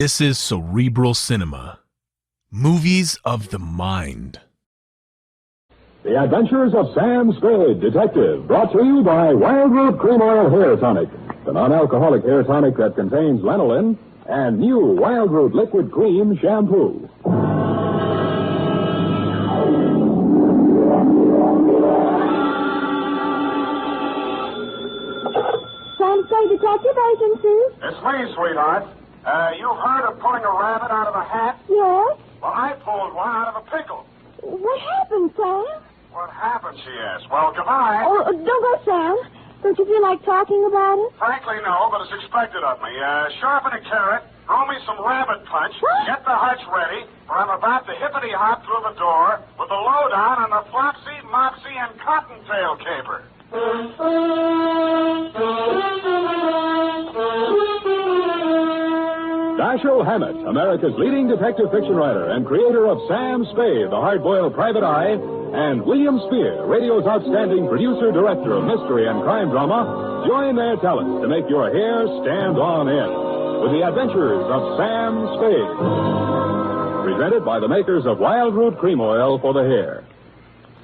This is Cerebral Cinema. Movies of the mind. The Adventures of Sam Spade, Detective, brought to you by Wildroot Cream Oil Hair Tonic, the non-alcoholic hair tonic that contains lanolin, and new Wildroot Liquid Cream Shampoo. Sam Spade Detective Agency? It's me, sweetheart. You've heard of pulling a rabbit out of a hat? Yes? Well, I pulled one out of a pickle. What happened, Sam? What happened, she asked. Well, goodbye. Oh, don't go, Sam. Don't you feel like talking about it? Frankly, no, but it's expected of me. Sharpen a carrot, throw me some rabbit punch, What? get the hutch ready, for I'm about to hippity-hop through the door with the lowdown on the Flopsy, Mopsy, and Cottontail caper. Dashiell Hammett, America's leading detective fiction writer and creator of Sam Spade, the hard-boiled private eye, and William Spear, radio's outstanding producer-director of mystery and crime drama, join their talents to make your hair stand on end with the Adventures of Sam Spade. Presented by the makers of Wildroot Cream Oil for the hair.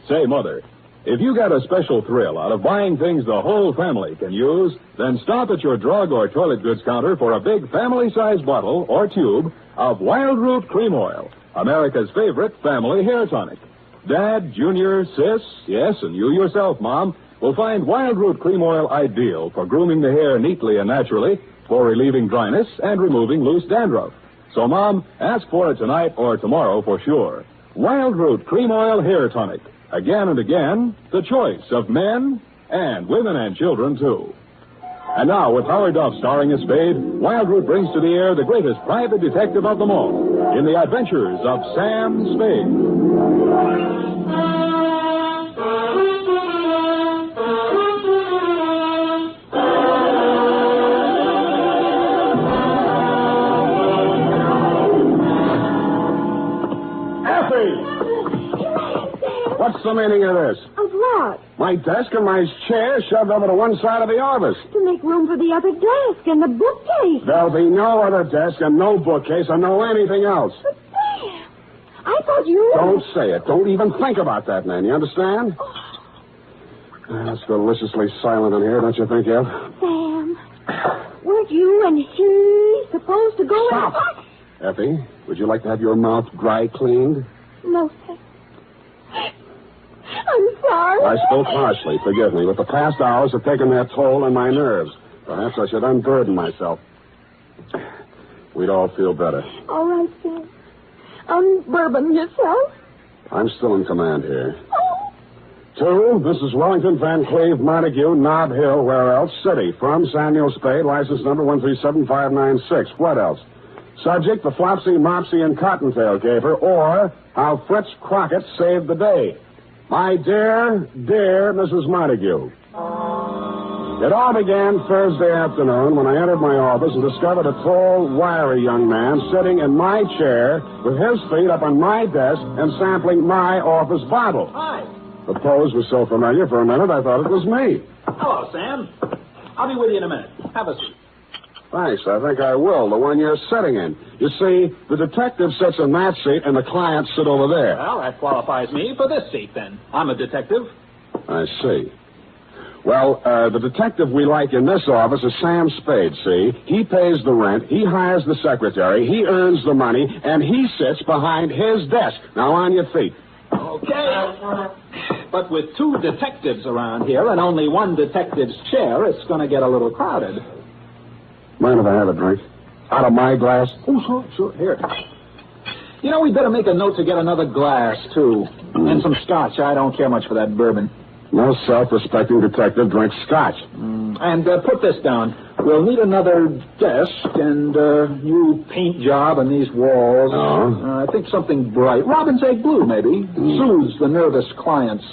Say, Mother, if you got a special thrill out of buying things the whole family can use, then stop at your drug or toilet goods counter for a big family-sized bottle or tube of Wildroot Cream Oil, America's favorite family hair tonic. Dad, Junior, Sis, yes, and you yourself, Mom, will find Wildroot Cream Oil ideal for grooming the hair neatly and naturally, for relieving dryness and removing loose dandruff. So, Mom, ask for it tonight or tomorrow for sure. Wildroot Cream Oil Hair Tonic. Again and again, the choice of men and women and children, too. And now, with Howard Duff starring as Spade, Wildroot brings to the air the greatest private detective of them all in the Adventures of Sam Spade. What's the meaning of this? Of what? My desk and my chair shoved over to one side of the office. To make room for the other desk and the bookcase. There'll be no other desk and no bookcase and no anything else. But, Sam, I thought you... Don't say it. Don't even think about that, man. You understand? It's deliciously silent in here, don't you think, Ed? Sam, weren't you and he supposed to go Stop! Effie, would you like to have your mouth dry cleaned? No, Sam. I'm sorry. I spoke harshly, forgive me, but the past hours have taken their toll on my nerves. Perhaps I should unburden myself. We'd all feel better. All right, Sam. Unbourbon yourself. I'm still in command here. Oh. 2, this is Wellington Van Cleve Montague, Nob Hill, where else? City. From Samuel Spade, license number 137596. What else? Subject, the Flopsy, Mopsy, and Cottontail caper, or how Fritz Crockett saved the day. My dear, dear Mrs. Montague. It all began Thursday afternoon when I entered my office and discovered a tall, wiry young man sitting in my chair with his feet up on my desk and sampling my office bottle. Hi. The pose was so familiar for a minute I thought it was me. Hello, Sam. I'll be with you in a minute. Have a seat. Thanks, I think I will. The one you're sitting in. You see, the detective sits in that seat and the clients sit over there. Well, that qualifies me for this seat, then. I'm a detective. I see. Well, the detective we like in this office is Sam Spade, see? He pays the rent, he hires the secretary, he earns the money, and he sits behind his desk. Now, on your feet. Okay. But with 2 detectives around here and only one detective's chair, it's going to get a little crowded. Mind if I have a drink? Out of my glass? Oh, sure. Here. You know, we'd better make a note to get another glass, too. And some scotch. I don't care much for that bourbon. No self-respecting detective drinks scotch. And put this down. We'll need another desk and new paint job on these walls. Oh? I think something bright. Robin's egg blue, maybe. Soothes the nervous clients.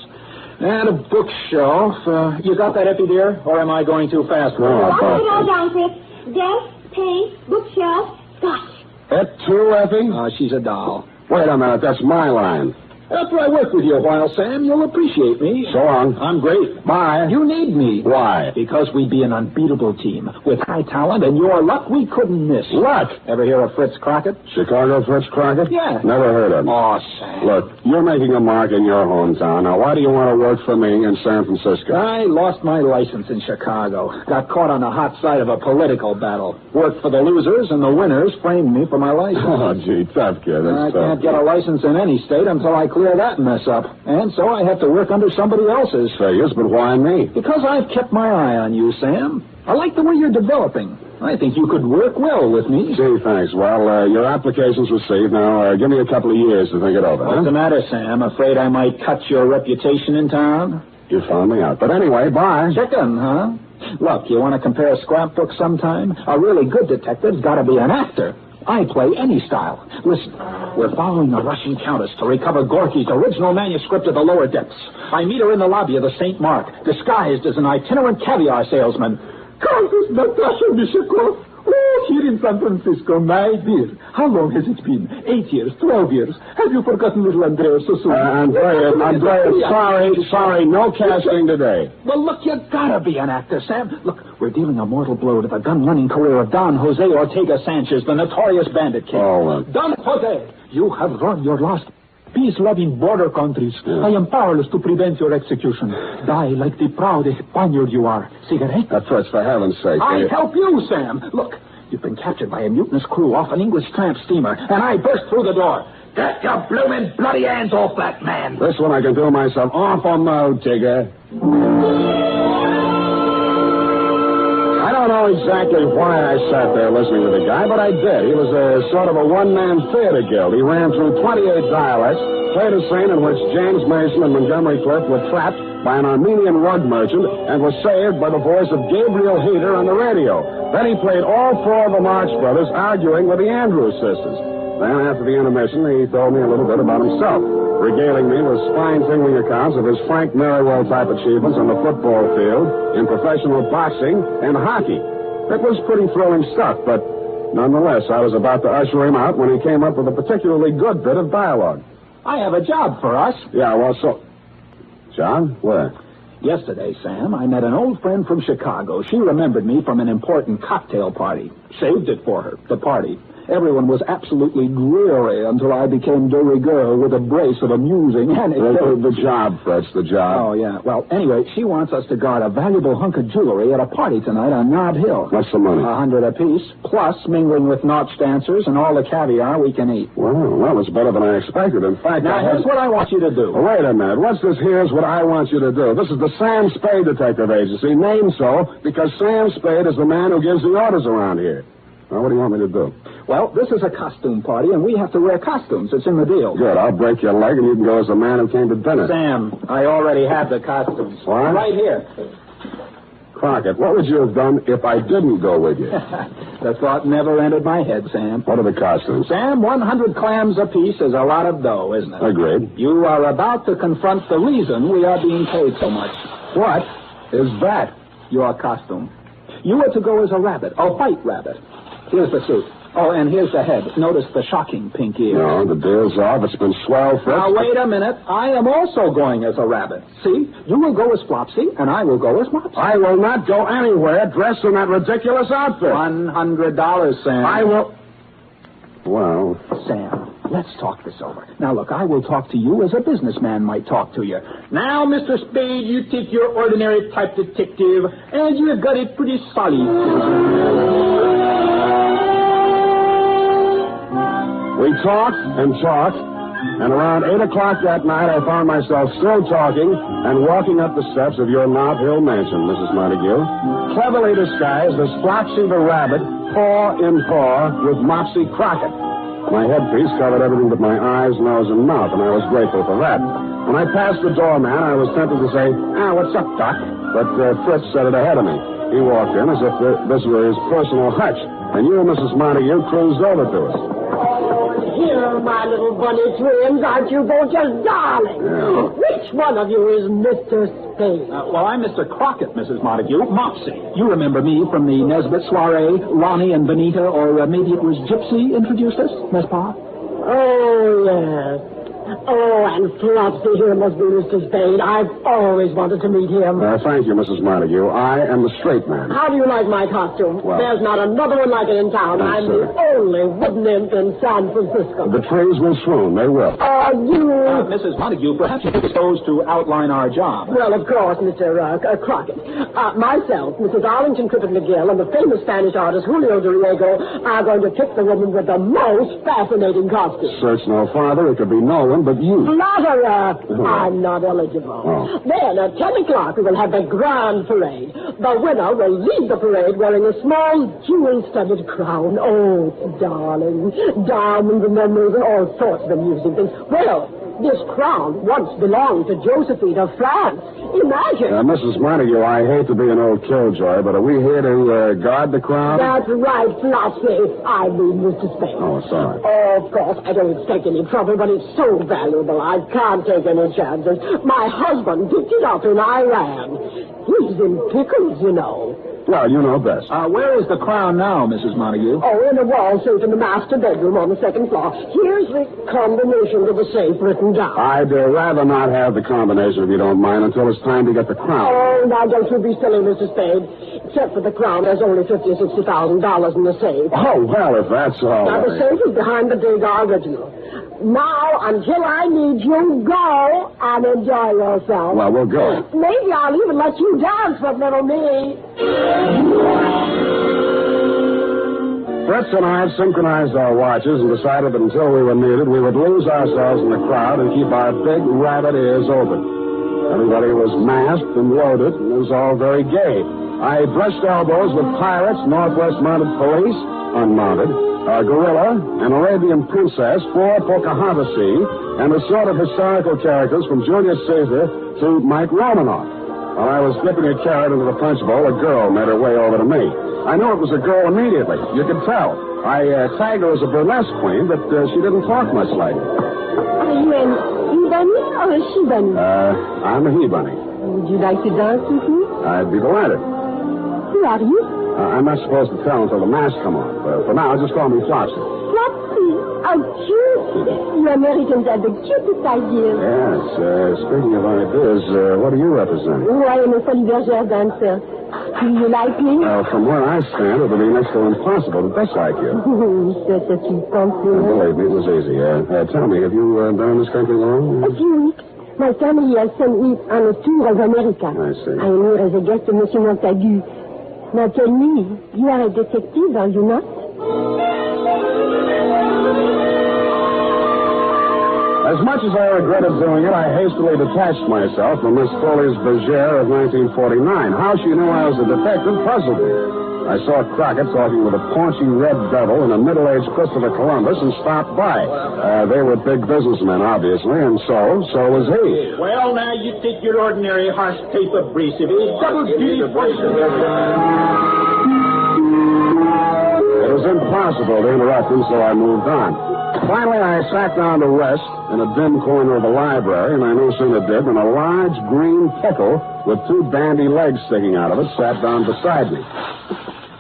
And a bookshelf. You got that, Effie, dear? Or am I going too fast? No, I'll put it all down, Fritz. Desk, paint, bookshelf, scotch. That too, Effie? She's a doll. Wait a minute, that's my line. After I work with you a while, Sam, you'll appreciate me. So long. I'm great. Bye. You need me. Why? Because we'd be an unbeatable team. With high talent and your luck, we couldn't miss. Luck? Ever hear of Fritz Crockett? Chicago Fritz Crockett? Yeah. Never heard of him. Oh, Sam. Look, you're making a mark in your hometown. Now, why do you want to work for me in San Francisco? I lost my license in Chicago. Got caught on the hot side of a political battle. Worked for the losers, and the winners framed me for my license. Oh, gee, tough kid. I That's tough. can't get a license in any state until I clear that mess up. And so I have to work under somebody else's. Figures, but why me? Because I've kept my eye on you, Sam. I like the way you're developing. I think you could work well with me. Gee, thanks. Well, your application's received. Now, give me a couple of years to think it over. What's the matter, Sam? Afraid I might cut your reputation in town? You found me out. But anyway, bye. Chicken, huh? Look, you want to compare scrapbooks sometime? A really good detective's got to be an actor. I play any style. Listen, we're following a Russian countess to recover Gorky's original manuscript of the lower depths. I meet her in the lobby of the St. Mark, disguised as an itinerant caviar salesman. Countess Natasha Mishakov. Oh, here in San Francisco, my dear. How long has it been? 8 years, 12 years. Have you forgotten little Andrea so soon? Andrea, sorry, no casting today. Well, look, you gotta be an actor, Sam. Look, we're dealing a mortal blow to the gun-running career of Don Jose Ortega Sanchez, the notorious bandit king. Oh, Don Jose, you have run your last peace-loving border countries. Yeah. I am powerless to prevent your execution. Die like the proud Spaniard you are. Cigarette? Fritz, for heaven's sake. I help you, Sam. Look, you've been captured by a mutinous crew off an English tramp steamer, and I burst through the door. Get your bloomin' bloody hands off that man. This one I can do myself. Off a mode, Tigger. I don't know exactly why I sat there listening to the guy, but I did. He was a sort of a one-man theater guild. He ran through 28 dialects, played a scene in which James Mason and Montgomery Clift were trapped by an Armenian rug merchant and was saved by the voice of Gabriel Hayter on the radio. Then he played all four of the Marx Brothers arguing with the Andrews sisters. Then, after the intermission, he told me a little bit about himself, regaling me with spine-tingling accounts of his Frank Merriwell-type achievements on the football field, in professional boxing, and hockey. It was pretty thrilling stuff, but nonetheless, I was about to usher him out when he came up with a particularly good bit of dialogue. I have a job for us. Yeah, well, so... John, where? Yesterday, Sam, I met an old friend from Chicago. She remembered me from an important cocktail party. Saved it for her, the party. Everyone was absolutely dreary until I became de rigueur with a brace of amusing anecdotes. The job, Fritz, the job. Oh, yeah. Well, anyway, she wants us to guard a valuable hunk of jewelry at a party tonight on Nob Hill. What's the money? $100 apiece, plus mingling with nautch dancers and all the caviar we can eat. Well, it's better than I expected. In fact, Now, here's what I want you to do. Oh, wait a minute. What's this here's what I want you to do? This is the Sam Spade Detective Agency, named so because Sam Spade is the man who gives the orders around here. Now, what do you want me to do? Well, this is a costume party, and we have to wear costumes. It's in the deal. Good. I'll break your leg, and you can go as the man who came to dinner. Sam, I already have the costumes. What? Right here. Crockett, what would you have done if I didn't go with you? The thought never entered my head, Sam. What are the costumes? Sam, 100 clams apiece is a lot of dough, isn't it? Agreed. You are about to confront the reason we are being paid so much. What is that? Your costume. You are to go as a rabbit, a white rabbit. Here's the suit. Oh, and here's the head. Notice the shocking pink ears. No, the deal's off. It's been swell, Fritz. Now, wait a minute. I am also going as a rabbit. See? You will go as Flopsy, and I will go as Mopsy. I will not go anywhere dressed in that ridiculous outfit. $100, Sam. I will... Well... Sam, let's talk this over. Now, look, I will talk to you as a businessman might talk to you. Now, Mr. Spade, you take your ordinary type detective, and you have got it pretty solid. We talked and talked, and around 8 o'clock that night, I found myself still talking and walking up the steps of your Nob Hill mansion, Mrs. Montague, cleverly disguised as Flopsy the rabbit, paw in paw with Mopsy Cottontail. My headpiece covered everything but my eyes, nose, and mouth, and I was grateful for that. When I passed the doorman, I was tempted to say, what's up, Doc? But Fritz said it ahead of me. He walked in as if this were his personal hutch, and you and Mrs. Montague cruised over to us. Here, my little bunny twins, aren't you both just darling? Yeah. Which one of you is Mr. Spade? Well, I'm Mr. Crockett, Mrs. Montague. Mopsy. You remember me from the Nesbit soiree, Lonnie and Benita, or maybe it was Gypsy introduced us, n'est-ce pas? Oh, yes. Oh, and Flopsy here must be Mr. Spade. I've always wanted to meet him. Thank you, Mrs. Montague. I am the straight man. How do you like my costume? Well, there's not another one like it in town. Thanks, I'm sir. the only wooden imp in San Francisco. The trees will swoon. They will. Mrs. Montague, perhaps you're disposed to outline our job. Well, of course, Mr. Crockett. Myself, Mrs. Arlington Crippen McGill, and the famous Spanish artist Julio Duriego are going to pick the woman with the most fascinating costume. Search no farther. It could be no one but you. Flatterer! I'm not eligible. Oh. Then, at 10 o'clock, we will have the grand parade. The winner will lead the parade wearing a small jewel-studded crown. Oh, darling. Diamonds and memories and all sorts of amusing things. Well, this crown once belonged to Josephine of France. Imagine. Mrs. Montague, I hate to be an old killjoy, but are we here to guard the crown? That's right, Flopsy. I mean, Mr. Spade. Oh, sorry. Oh, of course, I don't expect any trouble, but it's so valuable, I can't take any chances. My husband picked it up in Iran. He's in pickles, you know. Well, you know best. Where is the crown now, Mrs. Montague? Oh, in the wall safe in the master bedroom on the second floor. Here's the combination to the safe written down. I'd rather not have the combination, if you don't mind, until it's time to get the crown. Oh, now don't you be silly, Mr. Spade. Except for the crown, there's only $50,000 or $60,000 in the safe. Oh, well, if that's all Now, the right. safe is behind the Degas original. Now, until I need you, go and enjoy yourself. Well, we'll go. Maybe I'll even let you dance with little me. Fritz and I synchronized our watches and decided that until we were needed, we would lose ourselves in the crowd and keep our big rabbit ears open. Everybody was masked and loaded, and it was all very gay. I brushed elbows with pirates, Northwest Mounted Police, unmounted, a gorilla, an Arabian princess, 4 Pocahontas, and a sort of historical characters from Julius Caesar to Mike Romanoff. While I was dipping a carrot into the punch bowl, a girl made her way over to me. I knew it was a girl immediately. You could tell. I tagged her as a burlesque queen, but she didn't talk much like it. Are you an he-bunny or a she-bunny? I'm a he-bunny. Would you like to dance with me? I'd be delighted. Who are you? I'm not supposed to tell until the mask come on. For now, just call me Flopsy. Flopsy. How cute. You Americans have the cutest ideas. Yes. Speaking of ideas, what do you represent? Oh, I am a Folie Bergère dancer. Do you like me? From where I stand, it would be next to impossible to dislike you. C'est ce qu'il pensait. Believe me, it was easy. Tell me, have you been in this country long? A few weeks. My family has sent me on a tour of America. I see. I am here as a guest of Monsieur Montague. Now tell me, you are a detective, are you not? As much as I regretted doing it, I hastily detached myself from Miss Foley's Bergère of 1949. How she knew I was a detective puzzled me. I saw Crockett talking with a paunchy red devil and a middle-aged Christopher Columbus and stopped by. They were big businessmen, obviously, and so was he. Well, now, you take your ordinary horse paper brace of it. Double duty brace of it. It was impossible to interrupt him, so I moved on. Finally, I sat down to rest in a dim corner of the library, and I no sooner did than a large green pickle with 2 bandy legs sticking out of it sat down beside me.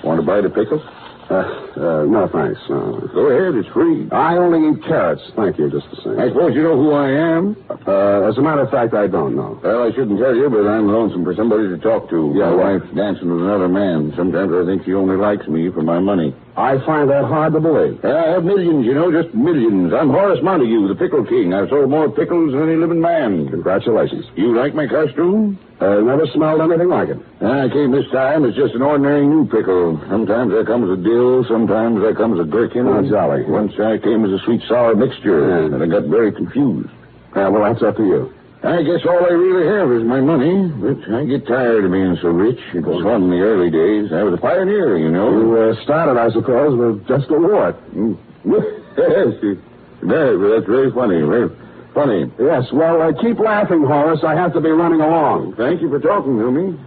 Want to buy the pickle? No, thanks. Go ahead, it's free. I only eat carrots. Thank you, just the same. I suppose you know who I am? As a matter of fact, I don't know. Well, I shouldn't tell you, but I'm lonesome for somebody to talk to. Yeah, my well- wife's dancing with another man. Sometimes I think she only likes me for my money. I find that hard to believe. I have millions, you know, just millions. I'm Horace Montague, the pickle king. I've sold more pickles than any living man. Congratulations. You like my costume? Never smelled anything like it. I came this time. It's just an ordinary new pickle. Sometimes I come as a dill. Sometimes I come as a gherkin. Oh, jolly. Once I came as a sweet-sour mixture, Yeah. and I got very confused. Well, that's up to you. I guess all I really have is my money, but I get tired of being so rich. It was fun in the early days. I was a pioneer, you know. You started, I suppose, with just a wart. Yes, that's very funny, very funny. Yes, well, keep laughing, Horace. I have to be running along. Thank you for talking to me.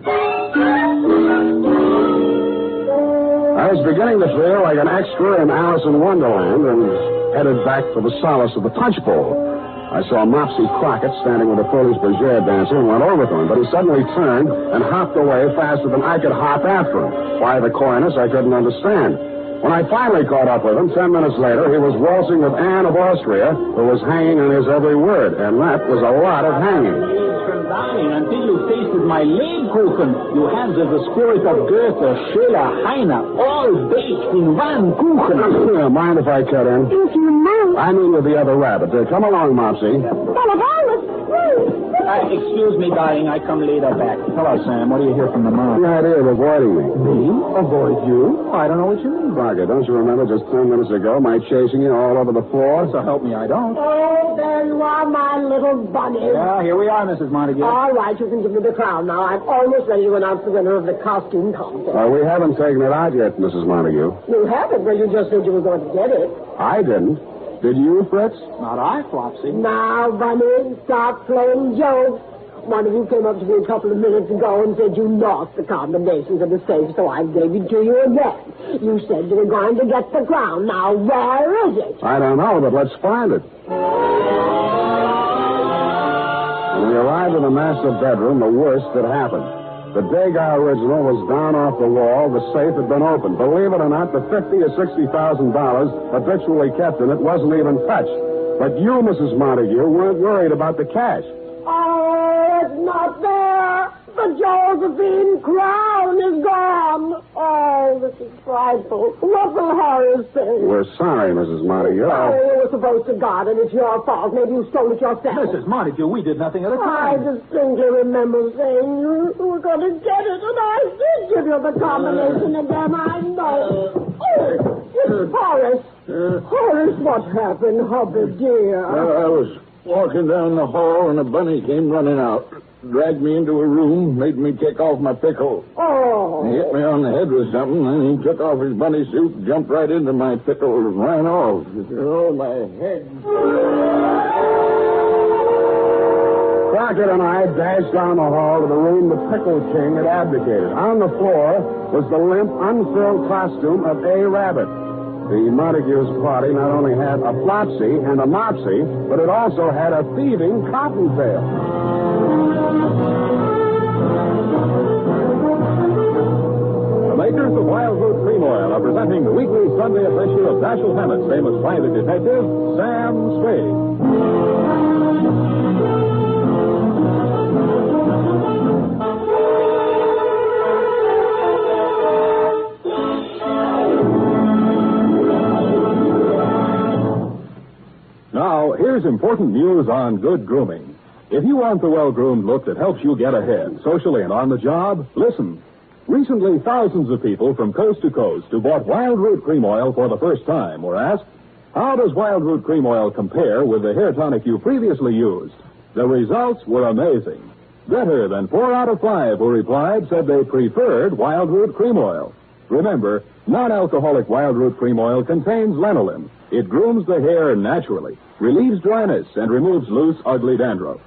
I was beginning to feel like an extra in Alice in Wonderland and headed back for the solace of the punch bowl. I saw Mopsy Cottontail standing with a Folies Bergère dancer and went over to him, but he suddenly turned and hopped away faster than I could hop after him. Why the coyness, I couldn't understand. When I finally caught up with him, 10 minutes later, he was waltzing with Anne of Austria, who was hanging on his every word, and that was a lot of hanging. Until you tasted my Lebkuchen, you had the spirit of Goethe, Schiller, Heine, all baked in one Kuchen. Mind if I cut in? If you know. I mean with the other rabbit. Come along, Mopsy. Excuse me, darling. I come later back. Hello, Sam. What do you hear from the mom? The idea of avoiding me. Me? Avoid you? I don't know what you mean. Crockett, don't you remember just 10 minutes ago my chasing you all over the floor? So help me, I don't. Oh, there you are, my little bunny. Yeah, here we are, Mrs. Montague. All right, you can give me the crown now. I'm almost ready to announce the winner of the costume contest. We haven't taken it out yet, Mrs. Montague. You haven't? Well, you just said you were going to get it. I didn't. Did you, Fritz? Not I, Flopsy. Now, Bunny, stop playing jokes. One of you came up to me a couple of minutes ago and said you lost the combinations of the safe, so I gave it to you again. You said you were going to get the crown. Now, where is it? I don't know, but let's find it. When we arrived in the master bedroom, the worst had happened. The Degas original was down off the wall. The safe had been opened. Believe it or not, the $50,000 or $60,000 habitually kept in it wasn't even touched. But you, Mrs. Montague, weren't worried about the cash. Oh, it's not there. The Josephine Crown is gone. Oh, this is frightful. What will Horace say? We're sorry, Mrs. Montague. Oh, you were supposed to guard it. It's your fault. Maybe you stole it yourself. Mrs. Montague, we did nothing of the I kind. distinctly remember saying you were going to get it, and I did give you the combination again. I know. Oh, it's Horace. Horace, what happened, hubby dear? I was walking down the hall, and a bunny came running out. Dragged me into a room, made me take off my pickle. Oh. He hit me on the head with something, and he took off his bunny suit, jumped right into my pickle, and ran off. Oh, my head. Crockett and I dashed down the hall to the room the Pickle King had abdicated. On the floor was the limp, unfilled costume of A. Rabbit. The Montague's party not only had a Flopsy and a Mopsy, but it also had a thieving Cottontail. The makers of Wild Root Cream Oil are presenting the weekly Sunday adventure of Dashiell Hammett's famous private detective, Sam Spade. Now, here's important news on good grooming. If you want the well-groomed look that helps you get ahead, socially and on the job, listen. Recently, thousands of people from coast to coast who bought Wild Root Cream Oil for the first time were asked, how does Wild Root Cream Oil compare with the hair tonic you previously used? The results were amazing. Better than 4 out of 5 who replied said they preferred Wild Root Cream Oil. Remember, non-alcoholic Wild Root Cream Oil contains lanolin. It grooms the hair naturally, relieves dryness, and removes loose, ugly dandruff.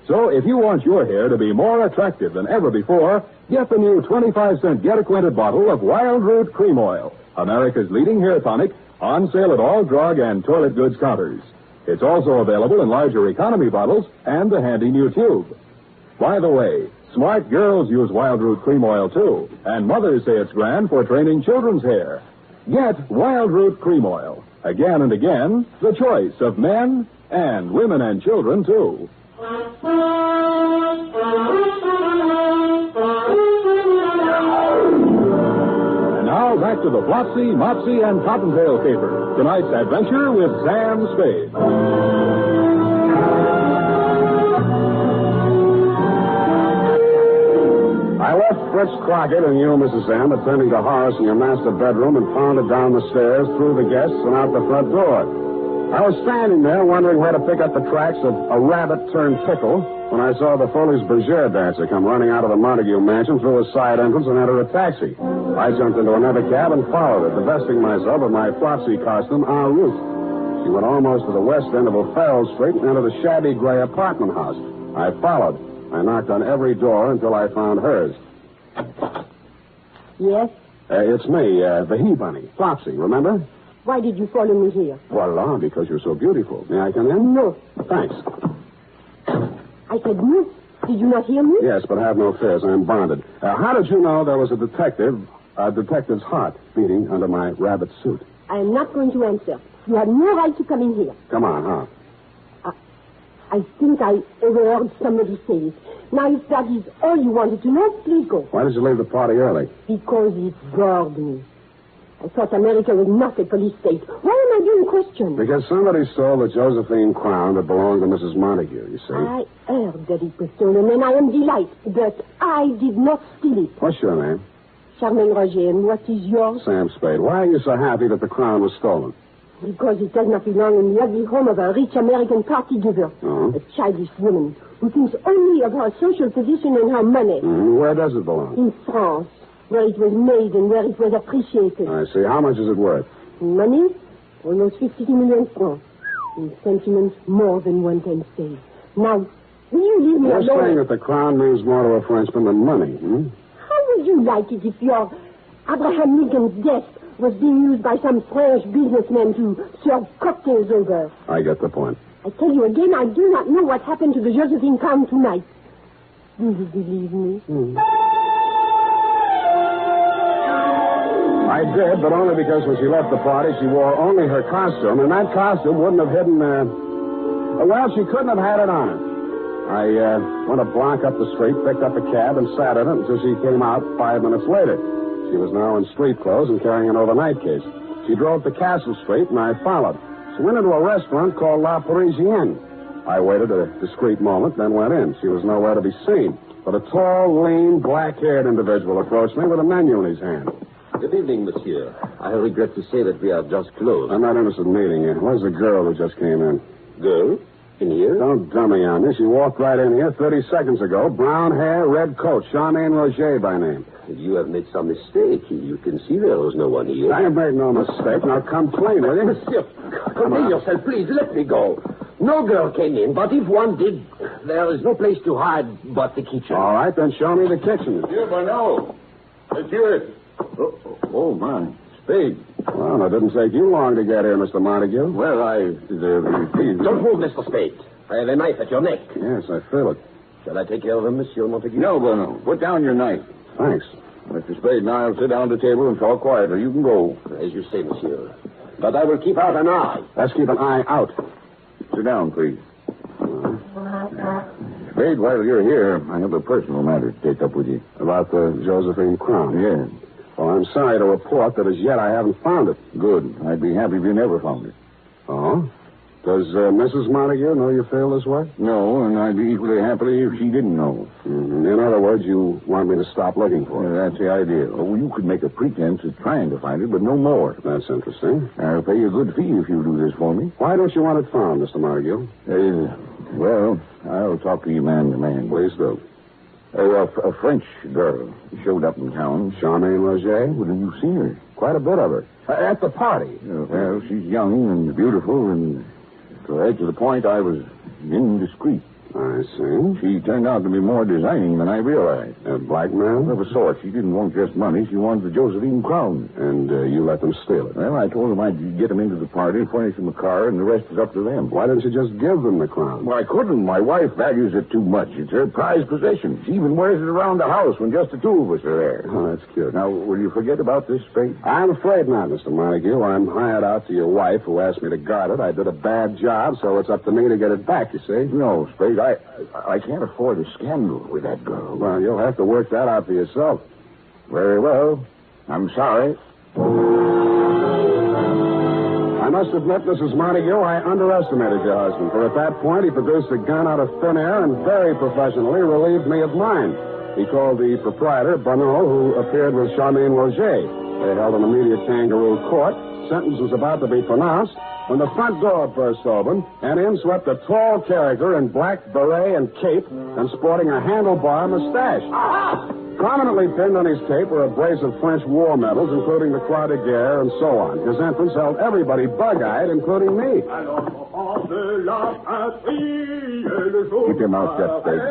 So if you want your hair to be more attractive than ever before, get the new 25-cent get-acquainted bottle of Wild Root Cream Oil, America's leading hair tonic, on sale at all drug and toilet goods counters. It's also available in larger economy bottles and the handy new tube. By the way, smart girls use Wild Root Cream Oil, too, and mothers say it's grand for training children's hair. Get Wild Root Cream Oil. Again and again, the choice of men and women and children, too. And now back to the Flopsy, Mopsy, and Cottontail caper. Tonight's adventure with Sam Spade. I left Fritz Crockett and you, Mrs. M, attending to Horace in your master bedroom and pounded down the stairs, through the guests, and out the front door. I was standing there wondering where to pick up the tracks of a rabbit-turned-pickle when I saw the Foley's Bergère dancer come running out of the Montague mansion through a side entrance and enter a taxi. I jumped into another cab and followed her, divesting myself of my Flopsy costume en route. She went almost to the west end of O'Farrell Street and entered a shabby gray apartment house. I followed. I knocked on every door until I found hers. Yes? It's me, the he-bunny, Flopsy, remember? Why did you follow me here? Voila, because you're so beautiful. May I come in? No. Thanks. I said no. Did you not hear me? Yes, but have no fears. I'm bonded. How did you know there was a detective a detective's heart beating under my rabbit suit. I am not going to answer. You have no right to come in here. Come on, huh? I think I overheard somebody say it. Now, if that is all you wanted to know, please go. Why did you leave the party early? Because it bored me. I thought America was not a police state. Why am I being questioned? Because somebody stole the Josephine Crown that belonged to Mrs. Montague, you see. I heard that it was stolen, and I am delighted. But I did not steal it. What's your name? Charmaine Roget, and what is yours? Sam Spade. Why are you so happy that the crown was stolen? Because it does not belong in the ugly home of a rich American party giver. Oh. A childish woman who thinks only of her social position and her money. Where does it belong? In France, where it was made and where it was appreciated. I see. How much is it worth? In money, almost 50 million francs. In sentiments, more than one can say. Now, will you leave me You're alone? saying that the crown means more to a Frenchman than money, How would you like it if your Abraham Lincoln's death was being used by some French businessman to serve cocktails over? I get the point. I tell you again, I do not know what happened to the Josephine Crown tonight. Do you believe me? I did, but only because when she left the party, she wore only her costume, and that costume wouldn't have hidden, well, she couldn't have had it on her. I went a block up the street, picked up a cab, and sat in it until she came out 5 minutes later. She was now in street clothes and carrying an overnight case. She drove to Castle Street, and I followed. She went into a restaurant called La Parisienne. I waited a discreet moment, then went in. She was nowhere to be seen. But a tall, lean, black-haired individual approached me with a menu in his hand. Good evening, monsieur. I regret to say that we are just closed. I'm not interested in meeting you. Where's the girl who just came in? Girl? In here? Don't dummy on me. She walked right in here 30 seconds ago. Brown hair, red coat. Charmaine Roget by name. You have made some mistake. You can see there was no one here. I have made no mistake. Now come clean, will you? Monsieur, contain yourself, please. Let me go. No girl came in, but if one did, there is no place to hide but the kitchen. All right, then show me the kitchen. Monsieur Bonneau. Monsieur. Oh, my. Spade. Well, it didn't take you long to get here, Mr. Montague. Well, please. Don't move, Mr. Spade. I have a knife at your neck. Yes, I feel it. Shall I take care of him, Monsieur Montague? No, Bonneau. Put down your knife. Thanks. Mr. Spade and I will sit down at the table and talk quietly. You can go. As you say, monsieur. But I will keep out an eye. Let's keep an eye out. Sit down, please. Spade, while you're here, I have a personal matter to take up with you. About the Josephine Crown? Yes. Well, I'm sorry to report that as yet I haven't found it. Good. I'd be happy if you never found it. Oh? Does Mrs. Montague know you feel this way? No, and I'd be equally happy if she didn't know. In other words, you want me to stop looking for it? That's the idea. Oh, you could make a pretense of trying to find it, but no more. That's interesting. I'll pay you a good fee if you do this for me. Why don't you want it found, Mr. Montague? Well, I'll talk to you man to man. Please do. A French girl showed up in town. Charmaine Roget? Well, have you seen her? Quite a bit of her. At the party. Well, she's young and beautiful, and to add to the point, I was indiscreet. I see. She turned out to be more designing than I realized. A black man? Of a sort. She didn't want just money. She wanted the Josephine Crown. And you let them steal it? Well, I told them I'd get them into the party, furnish them a car, and the rest is up to them. Why didn't you just give them the crown? Well, I couldn't. My wife values it too much. It's her prized possession. She even wears it around the house when just the two of us are there. Oh, that's cute. Now, will you forget about this, Spade? I'm afraid not, Mr. Montague. I'm hired out to your wife, who asked me to guard it. I did a bad job, so it's up to me to get it back, you see? No, Spade, I can't afford a scandal with that girl. Well, you'll have to work that out for yourself. Very well. I'm sorry. I must admit, Mrs. Montague, I underestimated your husband, for at that point he produced a gun out of thin air and very professionally relieved me of mine. He called the proprietor, Bonneau, who appeared with Charmaine Roget. They held an immediate kangaroo court. Sentence was about to be pronounced when the front door burst open, and in swept a tall character in black beret and cape and sporting a handlebar mustache. Prominently pinned on his cape were a brace of French war medals, including the Croix de Guerre and so on. His entrance held everybody bug-eyed, including me. Keep your mouth shut, Spade.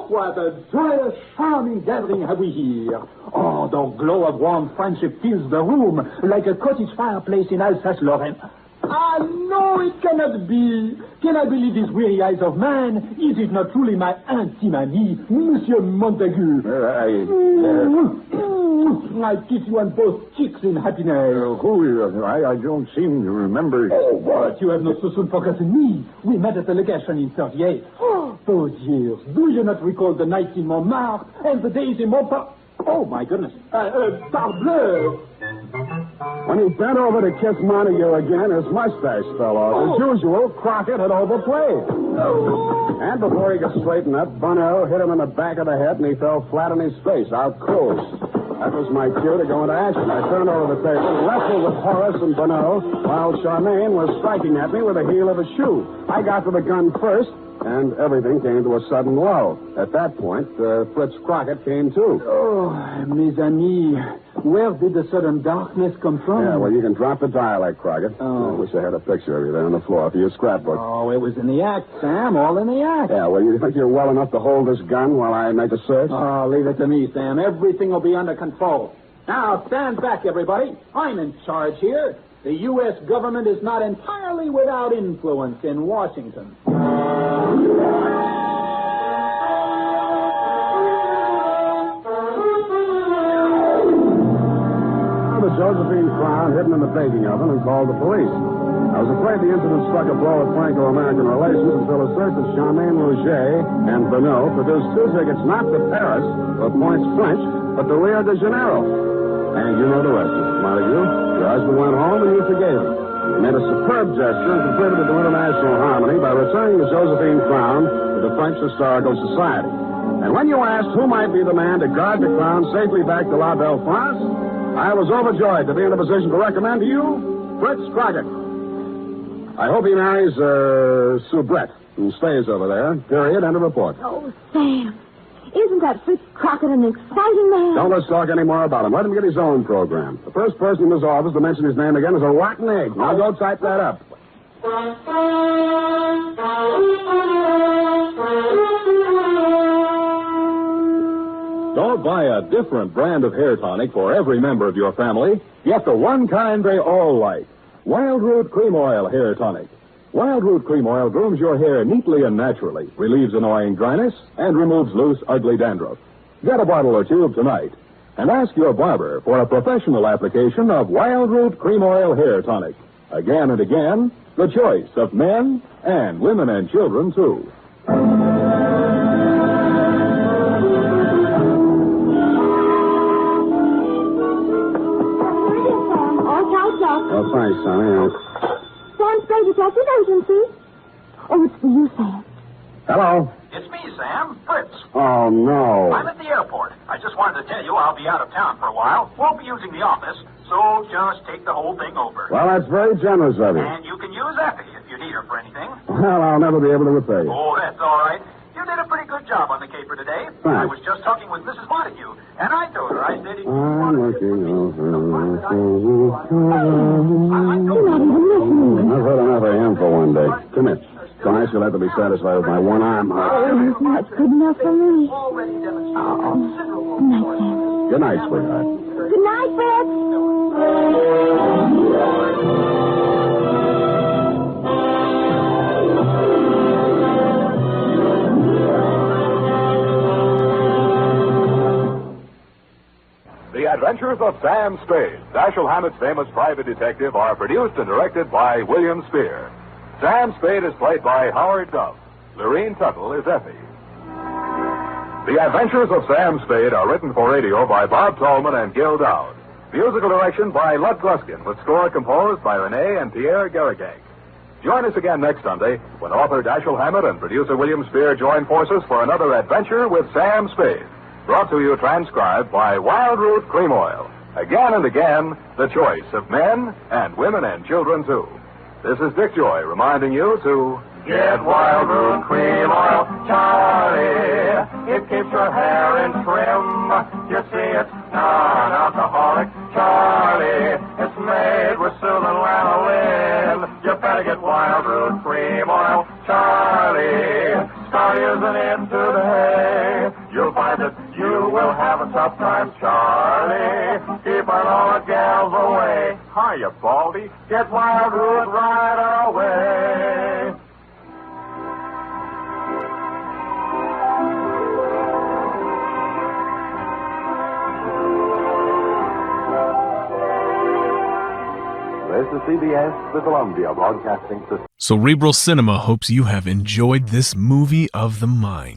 What a joyous, charming gathering have we here. Oh, the glow of warm friendship fills the room like a cottage fireplace in Alsace-Lorraine. Ah, no, it cannot be. Can I believe these weary eyes of man? Is it not truly my intime ami, Monsieur Montague? I kiss you on both cheeks in happiness. I don't seem to remember. Oh, what? You have not so soon forgotten me. We met at the legation in 38. Those years. Do you not recall the nights in Montmartre and the days in Montmartre? Oh, my goodness. Parbleu. When he bent over to kiss Montague again, his mustache fell off. As usual, Crockett had overplayed. And before he could straighten up, Bonneau hit him in the back of the head, and he fell flat on his face, out cold. That was my cue to go into action. I turned over the table and wrestled with Horace and Bonneau, while Charmaine was striking at me with the heel of a shoe. I got to the gun first, and everything came to a sudden lull. At that point, Fritz Crockett came too. Oh, mes amis, where did the sudden darkness come from? Yeah, well, you can drop the dialect, Crockett. Oh. I wish I had a picture of you there on the floor for your scrapbook. Oh, it was in the act, Sam, all in the act. Yeah, well, you think you're well enough to hold this gun while I make a search? Oh, leave it to me, Sam. Everything will be under control. Now, stand back, everybody. I'm in charge here. The U.S. government is not entirely without influence in Washington. The Josephine Crown hidden in the baking oven and called the police. I was afraid the incident struck a blow at Franco-American relations until a search of Charmaine Roget and Bonneau produced 2 tickets not to Paris or Pointe French, but to Rio de Janeiro. And you know the rest, Mr. Montague. Your husband went home and you forgave him. He made a superb gesture and contributed to international harmony by returning the Josephine Crown to the French Historical Society. And when you asked who might be the man to guard the crown safely back to La Belle France, I was overjoyed to be in a position to recommend to you Fritz Crockett. I hope he marries Soubrette and stays over there. Period. End of report. Oh, Sam. Isn't that Fritz Crockett an exciting man? Don't let's talk any more about him. Let him get his own program. The first person in his office to mention his name again is a rotten egg. Now go type that up. Don't buy a different brand of hair tonic for every member of your family. Get the one kind they all like. Wild Root Cream Oil Hair Tonic. Wild Root Cream Oil grooms your hair neatly and naturally, relieves annoying dryness, and removes loose, ugly dandruff. Get a bottle or tube tonight. And ask your barber for a professional application of Wild Root Cream Oil Hair Tonic. Again and again, the choice of men and women and children, too. Oh, thanks, Sonny. Sam Spade, Detective Agency. Oh, it's for you, Sam. Hello. It's me, Sam. Fritz. Oh, no. I'm at the airport. I just wanted to tell you I'll be out of town for a while. Won't be using the office, so just take the whole thing over. Well, that's very generous of you. And you can use Effie if you need her for anything. Well, I'll never be able to repay you. Oh, that's all right. You did a pretty good job on the caper today. Thanks. I was just talking with Mrs. Montague, and I told her, I said... I'm looking over. You're not even listening. I've heard enough of him for one day. Come here. Tonight you'll have to be satisfied with my one arm. Oh, that's good enough for me. Already demonstrated Oh. Good night, Sam. Good night, sweetheart. Good night, Fritz. The Adventures of Sam Spade, Dashiell Hammett's famous private detective, are produced and directed by William Spear. Sam Spade is played by Howard Duff. Lorene Tuttle is Effie. The Adventures of Sam Spade are written for radio by Bob Tallman and Gil Dowd. Musical direction by Lud Gluskin, with score composed by Rene and Pierre Garrigank. Join us again next Sunday when author Dashiell Hammett and producer William Spear join forces for another adventure with Sam Spade. Brought to you transcribed by Wild Root Cream Oil. Again and again, the choice of men and women and children, too. This is Dick Joy reminding you to get Wild Root Cream Oil, Charlie. It keeps your hair in trim. You see, it's non-alcoholic, Charlie. It's made with soothing lanolin. You better get Wild Root Cream Oil, Charlie. Start using it today. You'll find that you will have a tough time, Charlie. Keep on all the gals away. Hiya, Baldy. Get Wild Root right away. to CBS, the Columbia Broadcasting System. Cerebral Cinema hopes you have enjoyed this movie of the mind.